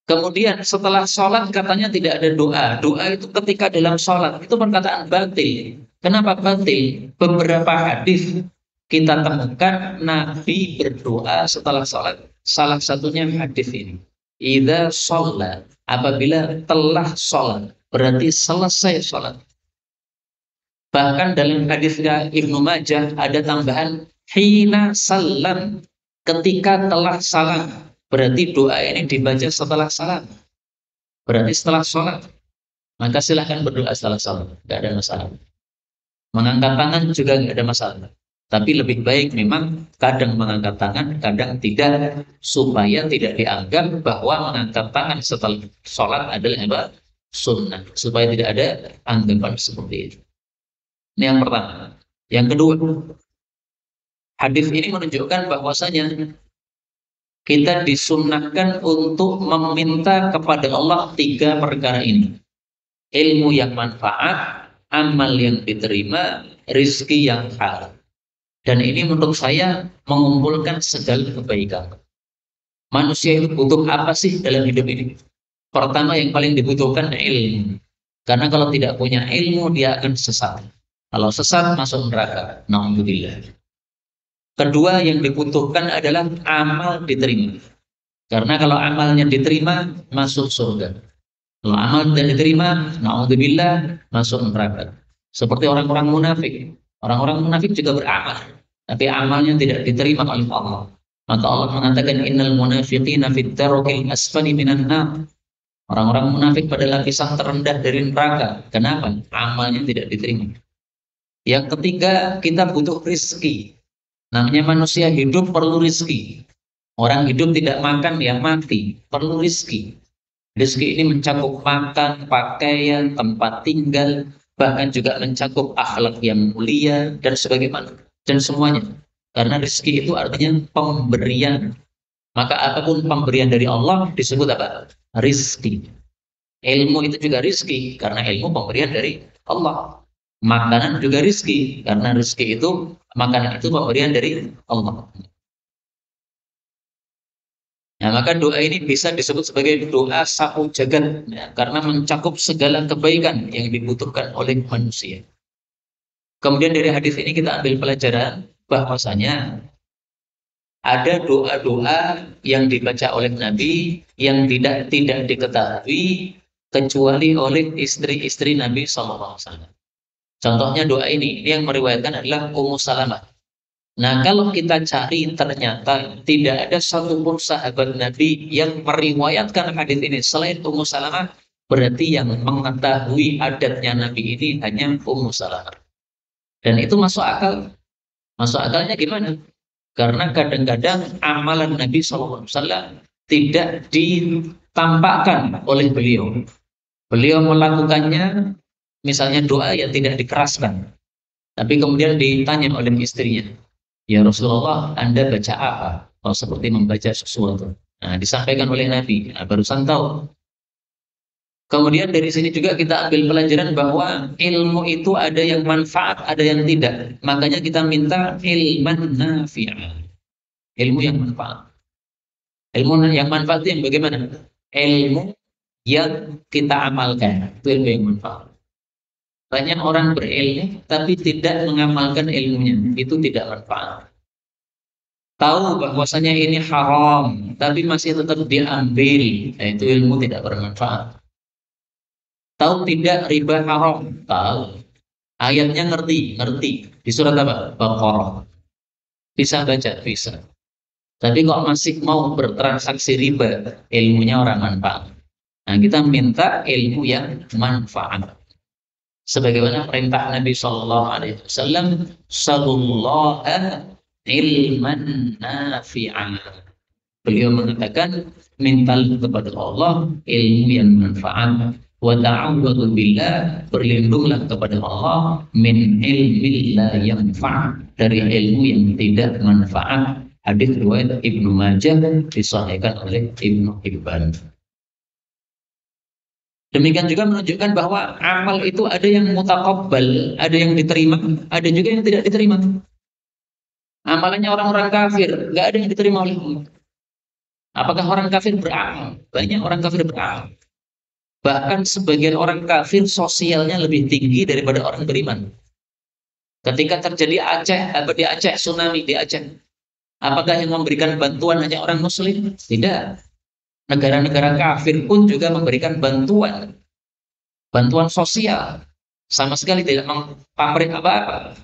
Kemudian setelah sholat katanya tidak ada doa. Doa itu ketika dalam sholat, itu perkataan batil. Kenapa batil? Beberapa hadis kita temukan Nabi berdoa setelah sholat. Salah satunya hadis ini. Idza shalla, apabila telah sholat, berarti selesai sholat. Bahkan dalam hadisnya Ibnu Majah ada tambahan hina salam, ketika telah salam. Berarti doa ini dibaca setelah salam. Berarti setelah sholat. Maka silahkan berdoa setelah sholat, tidak ada masalah. Mengangkat tangan juga tidak ada masalah. Tapi lebih baik memang kadang mengangkat tangan, kadang tidak, supaya tidak dianggap bahwa mengangkat tangan setelah sholat adalah apa? Sunnah. Supaya tidak ada anggapan seperti itu. Ini yang pertama. Yang kedua, hadis ini menunjukkan bahwasanya kita disunnahkan untuk meminta kepada Allah 3 perkara ini. Ilmu yang manfaat, amal yang diterima, rizki yang halal. Dan ini menurut saya mengumpulkan segala kebaikan. Manusia itu butuh apa sih dalam hidup ini? Pertama yang paling dibutuhkan ilmu. Karena kalau tidak punya ilmu dia akan sesat. Kalau sesat masuk neraka. Na'udzubillah. Kedua yang dibutuhkan adalah amal diterima. Karena kalau amalnya diterima masuk surga. Kalau amal tidak diterima, na'udzubillah, masuk neraka. Seperti orang-orang munafik. Orang-orang munafik juga beramal, tapi amalnya tidak diterima oleh Allah. Maka Allah mengatakan innal munafiqina fit darqil asfali minan nar. Orang-orang munafik pada lapisan terendah dari neraka. Kenapa? Amalnya tidak diterima. Yang ketiga, kita butuh rizki. Namanya manusia hidup perlu rizki. Orang hidup tidak makan ya mati, perlu rizki. Rizki ini mencakup makan, pakaian, tempat tinggal, bahkan juga mencakup akhlak yang mulia dan sebagaimana, dan semuanya. Karena rizki itu artinya pemberian. Maka apapun pemberian dari Allah disebut apa? Rizki. Ilmu itu juga rizki, karena ilmu pemberian dari Allah. Makanan juga rizki, karena rizki itu, makanan itu pemberian dari Allah. Nah, maka doa ini bisa disebut sebagai doa sapu jagat, ya, karena mencakup segala kebaikan yang dibutuhkan oleh manusia. Kemudian dari hadis ini kita ambil pelajaran bahwasanya ada doa-doa yang dibaca oleh Nabi yang tidak diketahui kecuali oleh istri-istri Nabi SAW. Contohnya doa ini yang meriwayatkan adalah Ummu Salamah. Nah, kalau kita cari ternyata tidak ada satupun sahabat Nabi yang meriwayatkan hadis ini selain Ummu Salamah, berarti yang mengetahui adatnya Nabi ini hanya Ummu Salamah. Dan itu masuk akal. Masuk akalnya gimana? Karena kadang-kadang amalan Nabi SAW tidak ditampakkan oleh beliau. Beliau melakukannya, misalnya doa yang tidak dikeraskan. Tapi kemudian ditanya oleh istrinya, ya Rasulullah, Anda baca apa? Oh, seperti membaca sesuatu. Nah, disampaikan oleh Nabi. Nah, barusan tahu. Kemudian dari sini juga kita ambil pelajaran bahwa ilmu itu ada yang manfaat, ada yang tidak. Makanya kita minta ilman nafi'ah. Ilmu yang manfaat. Ilmu yang manfaat itu yang bagaimana? Ilmu yang kita amalkan. Itu ilmu yang manfaat. Banyak orang berilmu tapi tidak mengamalkan ilmunya. Itu tidak manfaat. Tahu bahwasanya ini haram, tapi masih tetap diambil. Nah, itu ilmu tidak bermanfaat. Tahu tidak riba haram? Tahu. Ayatnya ngerti. Di surat apa? Baqarah. Bisa baca? Bisa. Tapi kok masih mau bertransaksi riba, ilmunya orang manfaat. Nah, kita minta ilmu yang manfaat. Sebagaimana perintah Nabi Shallallahu Alaihi Wasallam, "Sallallahu ilman nafi'an." Beliau mengatakan, minta kepada Allah ilmu yang manfaat. Wa ta'awwadu billah, berlindunglah kepada Allah min ilmi la yanfa', dari ilmu yang tidak manfaat. Hadis riwayat Ibnu Majah disahihkan oleh Ibnu Hibban. Demikian juga menunjukkan bahwa amal itu ada yang mutaqabbal, ada yang diterima, ada juga yang tidak diterima. Amalannya orang-orang kafir, nggak ada yang diterima oleh Allah. Apakah orang kafir beramal? Banyak orang kafir beramal. Bahkan sebagian orang kafir sosialnya lebih tinggi daripada orang beriman. Ketika terjadi di Aceh tsunami di Aceh, apakah yang memberikan bantuan hanya orang Muslim? Tidak. Negara-negara kafir pun juga memberikan bantuan sosial. Sama sekali tidak mempamrih apa-apa,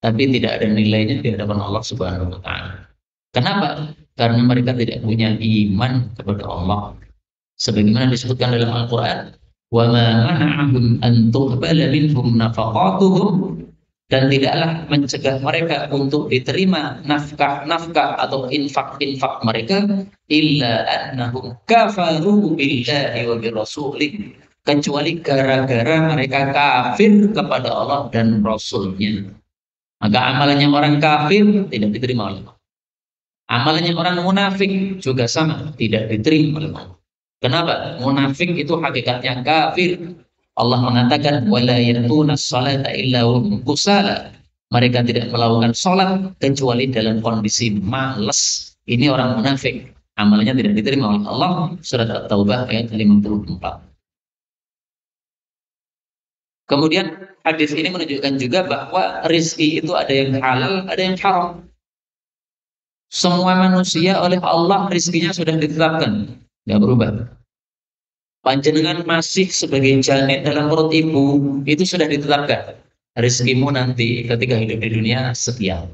tapi tidak ada nilainya di hadapan Allah Subhanahu wa taala. Kenapa? Karena mereka tidak punya iman kepada Allah. Sebagaimana disebutkan dalam Al-Qur'an, "Wa ma mana'ahum an tuqbala minhum nafaqatuhum," dan tidaklah mencegah mereka untuk diterima nafkah-nafkah atau infak-infak mereka, illa annahum kafaru billahi wa birrasulih, kecuali gara-gara mereka kafir kepada Allah dan Rasulnya. Maka amalannya orang kafir tidak diterima oleh Allah. Amalannya orang munafik juga sama, tidak diterima oleh Allah. Kenapa? Munafik itu hakikatnya kafir. Allah mengatakan wala yatuna sholata illa hum kusala. Mereka tidak melakukan sholat kecuali dalam kondisi malas. Ini orang munafik. Amalnya tidak diterima oleh Allah. Surat At-Taubah ayat 54. Kemudian hadis ini menunjukkan juga bahwa rizki itu ada yang halal, ada yang haram. Semua manusia oleh Allah rizkinya sudah ditetapkan, nggak berubah. Panjenengan masih sebagai janin dalam perut ibu, itu sudah ditetapkan. Rizkimu nanti ketika hidup di dunia sekian.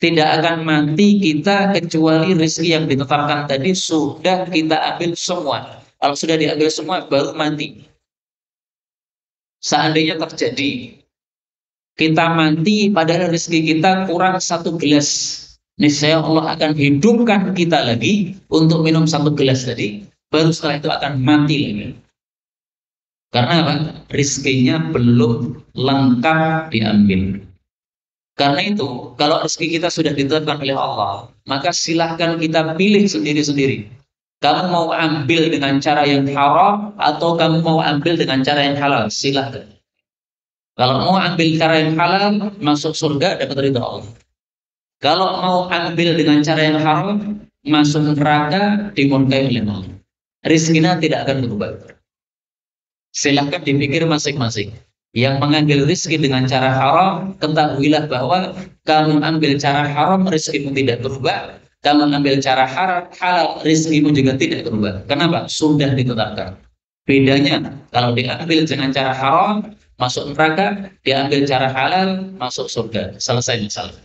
Tidak akan mati kita kecuali rizki yang ditetapkan tadi sudah kita ambil semua. Kalau sudah diambil semua baru mati. Seandainya terjadi kita mati padahal rezeki kita kurang 1 gelas, niscaya Allah akan hidupkan kita lagi untuk minum 1 gelas tadi, baru setelah itu akan mati lagi. Karena apa? Rezekinya belum lengkap diambil. Karena itu, kalau rezeki kita sudah ditetapkan oleh Allah, maka silahkan kita pilih sendiri-sendiri. Kamu mau ambil dengan cara yang haram atau kamu mau ambil dengan cara yang halal? Silahkan. Kalau mau ambil cara yang halal, masuk surga dapat ridha Allah. Kalau mau ambil dengan cara yang haram, masuk neraka dimurkai oleh Allah. Rizkinya tidak akan berubah. Silahkan dipikir masing-masing. Yang mengambil rizki dengan cara haram, ketahuilah bahwa kamu ambil cara haram, rizkimu tidak berubah. Kamu ambil cara halal, rizkimu juga tidak berubah. Kenapa? Sudah ditetapkan. Bedanya, kalau diambil dengan cara haram, masuk neraka, diambil cara halal, masuk surga. Selesai masalah.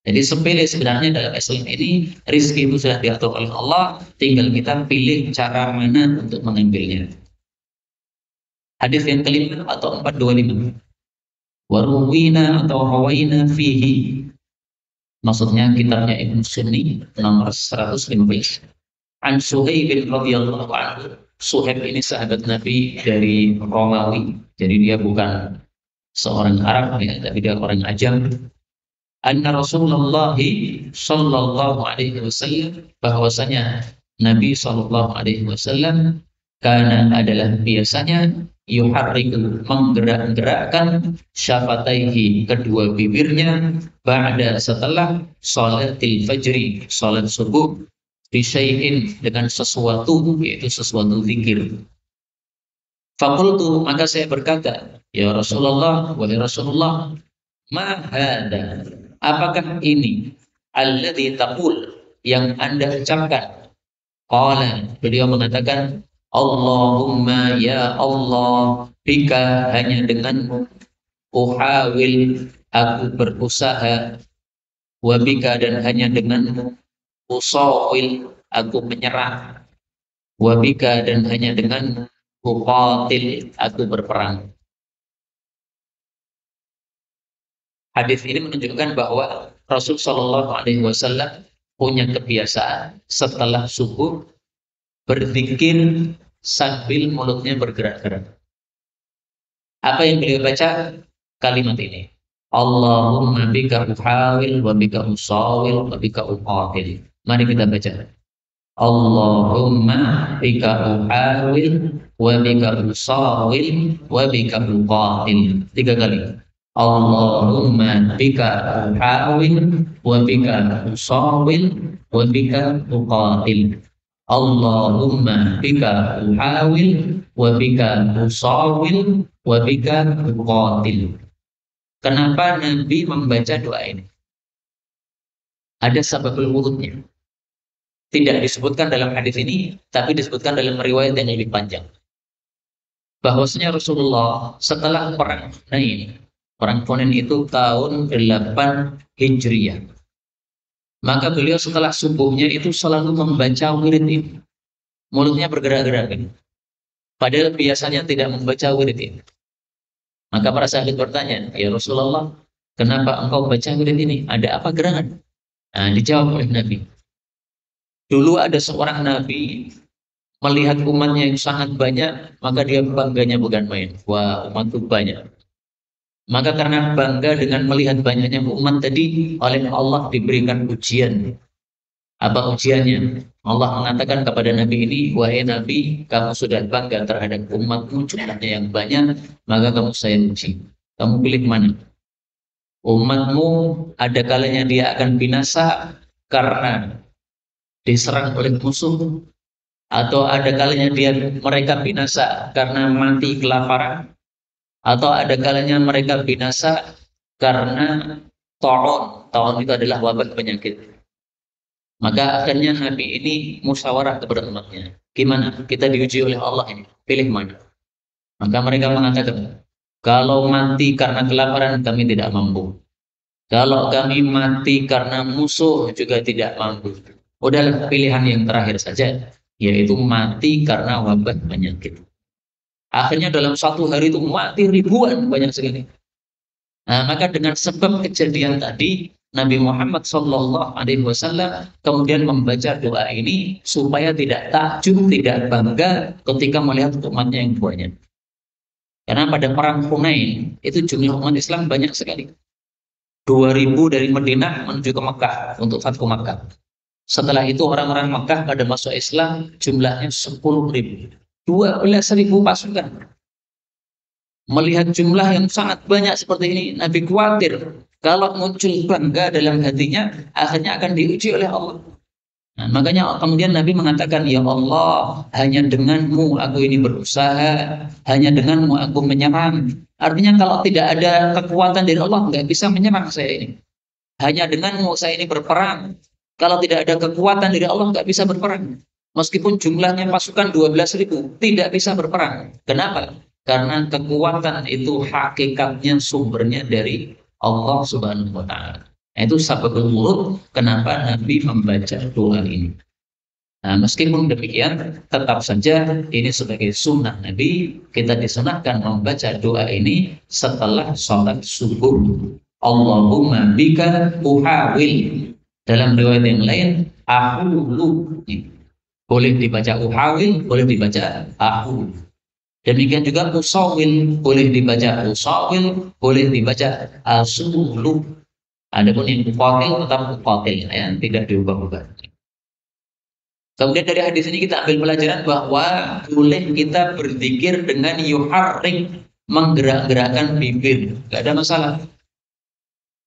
Jadi sepele sebenarnya dalam Islam ini, rizki itu sudah diatur oleh Allah, tinggal kita pilih cara mana untuk mengambilnya. Hadis yang kelima atau 425. Waruwina atau rawaina fihi. Maksudnya kitabnya Ibnu Sunni nomor 115. An Suhaib radhiyallahu anhu. Suhaib ini sahabat Nabi dari Romawi. Jadi dia bukan seorang Arab ya, tapi dia orang Ajam. Anna Rasulullah sallallahu alaihi wasallam, bahwasanya Nabi sallallahu alaihi wasallam karena adalah biasanya yuharriku, menggerak-gerakkan syafataihi, kedua bibirnya, ba'da, setelah salatil fajri, salat subuh, bisyai'in, dengan sesuatu, yaitu sesuatu zikir. Faqultu, maka saya berkata, ya Rasulullah, wahai Rasulullah, ma hada, apakah ini alladzi taqul, yang Anda ucapkan? Qala, beliau mengatakan, Allahumma ya Allah, bika, hanya denganmu, uhawil, aku berusaha, wabika, dan hanya denganmu, usawil, aku menyerah, wabika, dan hanya denganmu, uqatil, aku berperang. Hadis ini menunjukkan bahwa Rasul Shallallahu Alaihi Wasallam punya kebiasaan setelah subuh berzikir sambil mulutnya bergerak-gerak. Apa yang beliau baca? Kalimat ini. Allahumma bika uhawil wa bika usawil wa bika uqatil. Mari kita baca. Allahumma bika uhawil wa bika usawil wa bika uqatil. 3 kali. Allahumma bika uhawil wa bika usawil wa bika uqatil. Allahumma bika uhawil wa bika usawil wa bika uqatil. Kenapa Nabi membaca doa ini? Ada sababul wurudnya. Tidak disebutkan dalam hadis ini, tapi disebutkan dalam riwayat yang lebih panjang. Bahwasanya Rasulullah setelah perang Hunain, perang Hunain itu tahun 8 Hijriah. Maka beliau setelah subuhnya itu selalu membaca wirid ini. Mulutnya bergerak-gerak. Padahal biasanya tidak membaca wirid ini. Maka para sahabat bertanya, ya Rasulullah, kenapa engkau baca wirid ini? Ada apa gerangan? Nah, dijawab oleh Nabi. Dulu ada seorang Nabi melihat umatnya yang sangat banyak, maka dia bangganya bukan main. Wah, umatku banyak. Maka karena bangga dengan melihat banyaknya umat tadi, oleh Allah diberikan ujian. Apa ujiannya? Allah mengatakan kepada Nabi ini, wahai Nabi, kamu sudah bangga terhadap umatmu jumlahnya yang banyak, maka kamu saya uji. Kamu pilih mana? Umatmu ada kalanya dia akan binasa karena diserang oleh musuh, atau ada kalanya mereka binasa karena mati kelaparan, atau ada kalanya mereka binasa karena ta'un. Ta'un itu adalah wabah penyakit. Maka akhirnya Nabi ini musyawarah kepada umatnya. Gimana? Kita diuji oleh Allah ini. Pilih mana? Maka mereka mengatakan, kalau mati karena kelaparan kami tidak mampu. Kalau kami mati karena musuh juga tidak mampu. Udahlah pilihan yang terakhir saja, yaitu mati karena wabah penyakit. Akhirnya dalam satu hari itu mati ribuan, banyak sekali. Nah, maka dengan sebab kejadian tadi, Nabi Muhammad SAW kemudian membaca doa ini supaya tidak takjub, tidak bangga ketika melihat umatnya yang banyak. Karena pada perang Hunain itu jumlah umat Islam banyak sekali. 2000 dari Madinah menuju ke Makkah untuk Fathu Makkah. Setelah itu orang-orang Makkah pada masuk Islam jumlahnya 10.000. 12.000 pasukan. Melihat jumlah yang sangat banyak seperti ini, Nabi khawatir kalau muncul bangga dalam hatinya, akhirnya akan diuji oleh Allah. Nah, makanya kemudian Nabi mengatakan, ya Allah, hanya denganmu aku ini berusaha, hanya denganmu aku menyerang. Artinya kalau tidak ada kekuatan dari Allah, nggak bisa menyerang saya ini. Hanya denganmu saya ini berperang. Kalau tidak ada kekuatan dari Allah, nggak bisa berperang. Meskipun jumlahnya pasukan 12.000, tidak bisa berperang. Kenapa? Karena kekuatan itu hakikatnya sumbernya dari Allah Subhanahu wa Ta'ala. Itu sababul wurud kenapa Nabi membaca doa ini. Nah, meskipun demikian, tetap saja ini sebagai sunnah Nabi, kita disunahkan membaca doa ini setelah sholat subuh. Allahumma bika uhawil. Dalam riwayat yang lain, ahulu. Boleh dibaca uhawil, boleh dibaca ahulu. Demikian juga usawil, boleh dibaca usawil, boleh dibaca asulu. Adapun yang ufatil tetap ufatil, ya, tidak diubah-ubah. Kemudian dari hadis ini kita ambil pelajaran bahwa boleh kita berzikir dengan yuharrik, menggerak-gerakkan bibir, nggak ada masalah.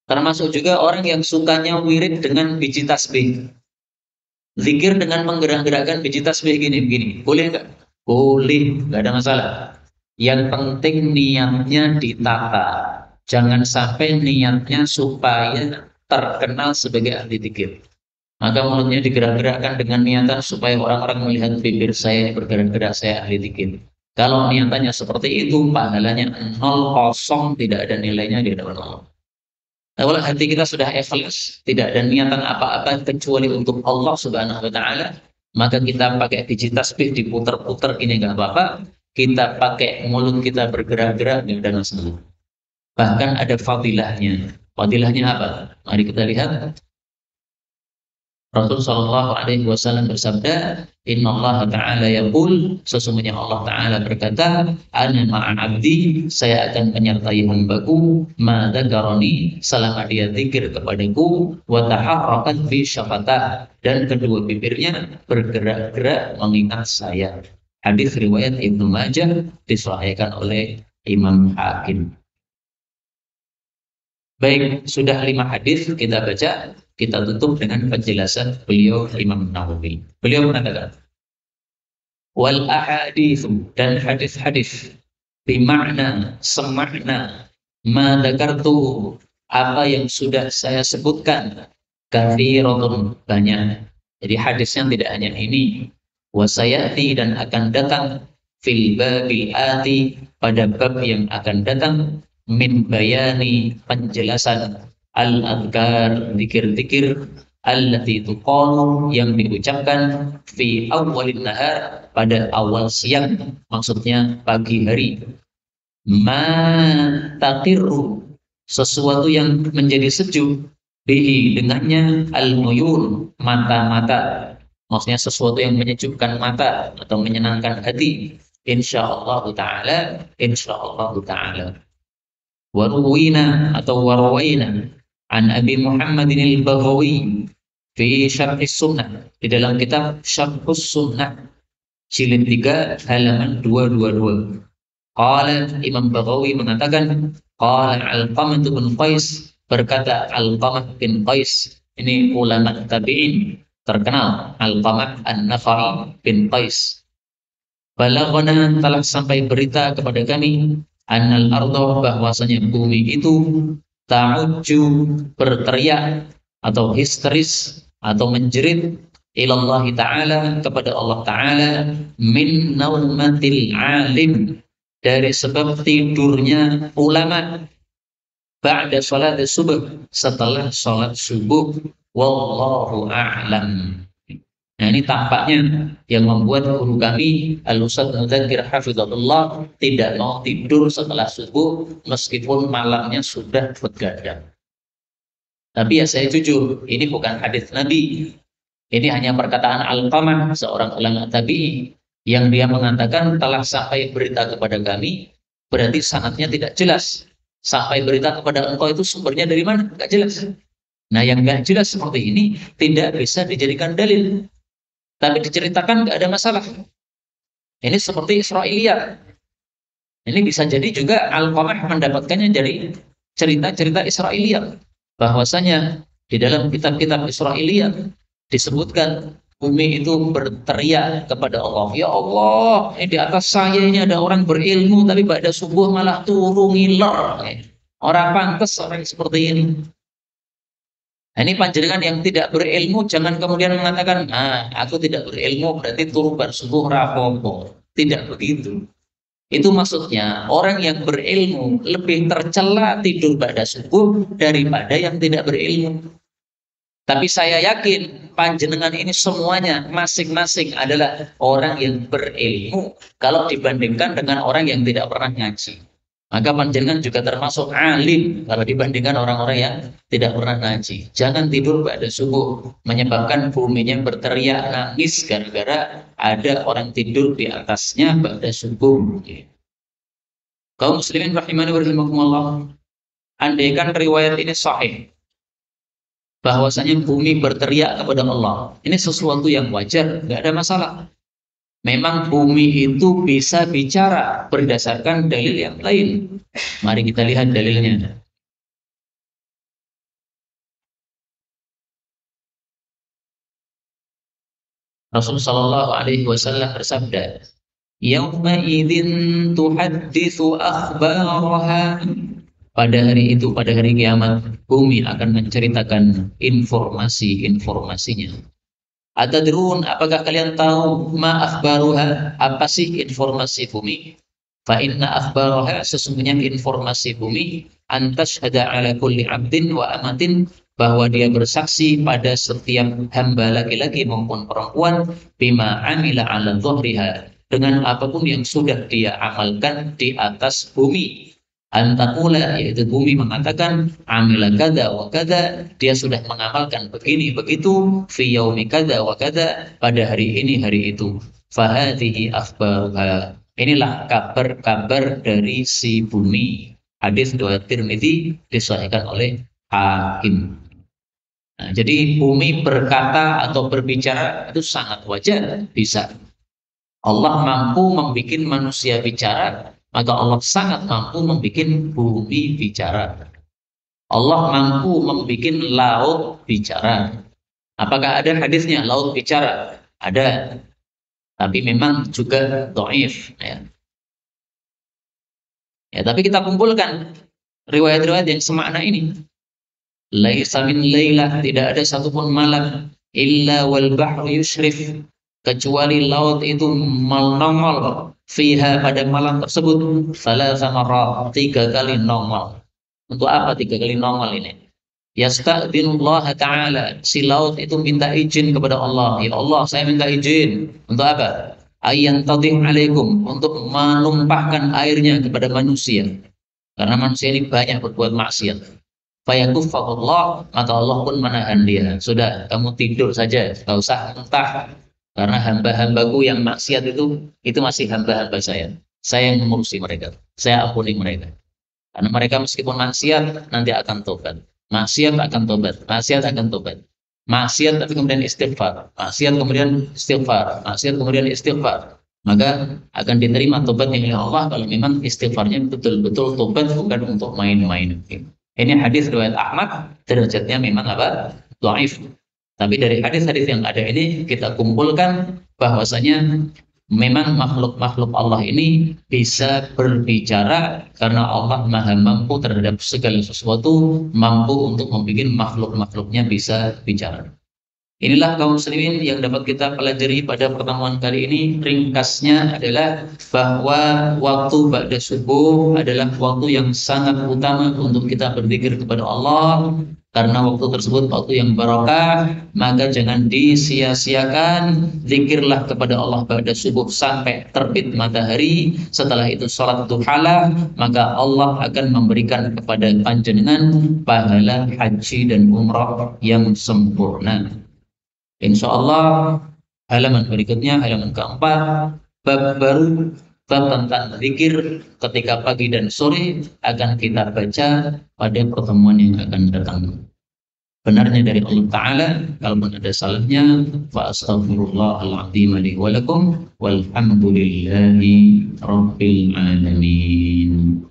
Termasuk juga orang yang sukanya wirid dengan biji tasbih. Zikir dengan menggerak-gerakkan biji tasbih gini, boleh nggak? Boleh, nggak ada masalah. Yang penting niatnya ditata. Jangan sampai niatnya supaya terkenal sebagai ahli zikir. Maka mulutnya digerak-gerakkan dengan niatan supaya orang-orang melihat bibir saya bergerak-gerak, saya ahli zikir. Kalau niatannya seperti itu, pahalanya 0, tidak ada nilainya di hadapan Allah. Kalau hati kita sudah ikhlas, tidak ada niatan apa-apa kecuali untuk Allah Subhanahu wa Ta'ala, maka kita pakai biji tasbih diputer-puter ini nggak apa-apa. Kita pakai mulut kita bergerak-gerak nggak ada masalah. Bahkan ada fadilahnya. Fadilahnya apa? Mari kita lihat. Rasul Shallallahu Alaihi Wasallam bersabda, Inna Allah Taala yaqul, sesungguhnya Allah Taala berkata, Ana ma'an abdi, saya akan menyertai hambaku, ma dzakarani, selama dia zikir kepadaku, wa taharrakat bi syafatah, dan kedua bibirnya bergerak-gerak mengingat saya. Hadis riwayat Ibnu Majah disahihkan oleh Imam Hakim. Baik, sudah 5 hadis kita baca, kita tutup dengan penjelasan beliau Imam Nawawi. Beliau mengatakan, wal ahadits, dan hadis-hadis bimakna semakna Ma dzakartu, apa yang sudah saya sebutkan, katsiratun, banyak. Jadi hadisnya tidak hanya ini. Wa sayati, dan akan datang, fil babil ati, pada bab yang akan datang, min bayani, penjelasan, al adkar, zikir-zikir, allati tuqalu, yang diucapkan, fi awwalin nahar, pada awal siang, maksudnya pagi hari. Ma taqiru, sesuatu yang menjadi sejuk, bihi, dengannya, al-uyun, mata-mata, maksudnya sesuatu yang menyejukkan mata atau menyenangkan hati, insyaallah taala, insyaallah taala. Waruwina atau warawina an Abi Muhammadin al-Baghawi fi Syarh Sunnah, di dalam kitab Syarh Sunnah jilid 3 halaman 222. Qala, Imam Baghawi mengatakan, qala Alqamah bin Qais, berkata Alqamah bin Qais, ini ulama tabi'in terkenal, Alqamah An-Nakhai bin Qais. Balaghana, telah sampai berita kepada kami, annal ardo, bahwasanya bumi itu, ta'ujju, berteriak atau histeris atau menjerit, ilallah ta'ala, kepada Allah ta'ala, min naumatil alim, dari sebab tidurnya ulama, ba'da salat subuh, setelah salat subuh, wallahu a'lam. Nah, ini tampaknya yang membuat guru kami Al-Ustaz Mudzakir hafizahullah tidak mau tidur setelah subuh meskipun malamnya sudah begadang. Tapi ya saya jujur, ini bukan hadis Nabi. Ini hanya perkataan Alqamah, seorang ulama tabi'i, yang dia mengatakan telah sampai berita kepada kami, berarti sanadnya tidak jelas. Sampai berita kepada engkau itu sumbernya dari mana? Tidak jelas. Nah, yang nggak jelas seperti ini tidak bisa dijadikan dalil. Tapi diceritakan nggak ada masalah. Ini seperti Israiliyat. Ini bisa jadi juga Alqamah mendapatkannya dari cerita-cerita Israiliyat. Bahwasanya di dalam kitab-kitab Israiliyat disebutkan bumi itu berteriak kepada Allah, ya Allah, di atas saya ini ada orang berilmu, tapi pada subuh malah turun ngiler. Orang pantas orang seperti ini. Nah, ini panjenengan yang tidak berilmu, jangan kemudian mengatakan, nah, aku tidak berilmu, berarti turu bar subuh rapopo. Tidak begitu. Itu maksudnya, orang yang berilmu lebih tercela tidur pada subuh daripada yang tidak berilmu. Tapi saya yakin panjenengan ini semuanya masing-masing adalah orang yang berilmu kalau dibandingkan dengan orang yang tidak pernah ngaji. Maka panjenengan juga termasuk alim kalau dibandingkan orang-orang yang tidak pernah ngaji. Jangan tidur pada subuh menyebabkan buminya berteriak nangis gara-gara ada orang tidur di atasnya pada subuh. Kaum muslimin rahimani wa rahimakumullah, andaikan riwayat ini sahih, bahwasanya bumi berteriak kepada Allah, ini sesuatu yang wajar, nggak ada masalah. Memang bumi itu bisa bicara berdasarkan dalil yang lain. Mari kita lihat dalilnya. Rasulullah Shallallahu Alaihi Wasallam bersabda, "Yauma idzin tuhadditsu akhbaraha." Pada hari itu, pada hari kiamat, bumi akan menceritakan informasi-informasinya. Atadrun, apakah kalian tahu ma akhbaruha, apa sih informasi bumi? Fa inna akhbaruha, sesungguhnya informasi bumi, antashhada ala kulli abdin wa amatin, bahwa dia bersaksi pada setiap hamba laki-laki maupun perempuan, bima amila ala dhuhriha, dengan apapun yang sudah dia amalkan di atas bumi. Antakula, yaitu bumi mengatakan, amila kada wa kada, dia sudah mengamalkan begini begitu, fi yaumi kada wa kada, pada hari ini hari itu. Fahadihi akhbaruha, inilah kabar-kabar dari si bumi. Hadis riwayat Tirmidzi, disahihkan oleh Hakim. Nah, jadi bumi berkata atau berbicara itu sangat wajar, bisa. Allah mampu membuat manusia bicara, maka Allah sangat mampu membuat bumi bicara. Allah mampu membuat laut bicara. Apakah ada hadisnya laut bicara? Ada. Tapi memang juga dhaif. Ya, tapi kita kumpulkan. riwayat-riwayat yang semakna ini. Laisa min lailah, tidak ada satupun malam illa wal bahru yushrif, kecuali laut itu menongol fiha, pada malam tersebut, salasa marrat, 3 kali nongol. Untuk apa 3 kali nongol ini? Yasta'dzinullah ta'ala, si laut itu minta izin kepada Allah. Ya Allah, saya minta izin. Untuk apa? Ayyan tadhim alaikum, untuk menumpahkan airnya kepada manusia. Karena manusia ini banyak berbuat maksiat. Fayakufahullah, maka Allah pun menahan dia. Sudah, kamu tidur saja, gak usah entah. Karena hamba-hambaku yang maksiat itu masih hamba-hamba saya. Saya yang mengurusi mereka. Saya ampuni mereka. Karena mereka meskipun maksiat, nanti akan tobat. Maksiat akan tobat. Maksiat akan tobat. Maksiat tapi kemudian istighfar. Maksiat kemudian istighfar. Maksiat kemudian istighfar. Maka akan diterima tobatnya oleh Allah kalau memang istighfarnya betul-betul tobat, bukan untuk main-main. Ini hadis riwayat Ahmad, derajatnya memang apa? Dhaif. Tapi dari hadis-hadis yang ada ini kita kumpulkan bahwasanya memang makhluk-makhluk Allah ini bisa berbicara karena Allah maha mampu terhadap segala sesuatu, mampu untuk membuat makhluk-makhluknya bisa bicara. Inilah kaum muslimin yang dapat kita pelajari pada pertemuan kali ini. Ringkasnya adalah bahwa waktu ba'da subuh adalah waktu yang sangat utama untuk kita berzikir kepada Allah. Karena waktu tersebut waktu yang barokah, maka jangan disia-siakan. Zikirlah kepada Allah ba'da subuh sampai terbit matahari. Setelah itu sholat duhalah, maka Allah akan memberikan kepada panjenengan pahala haji dan umrah yang sempurna. Insya Allah halaman berikutnya, halaman keempat, bab baru, bab tentang zikir ketika pagi dan sore akan kita baca pada pertemuan yang akan datang. Benarnya dari Allah Ta'ala, kalau ada salahnya, fa astaghfirullahaladzim li wa lakum, walhamdulillahi rabbil alamin.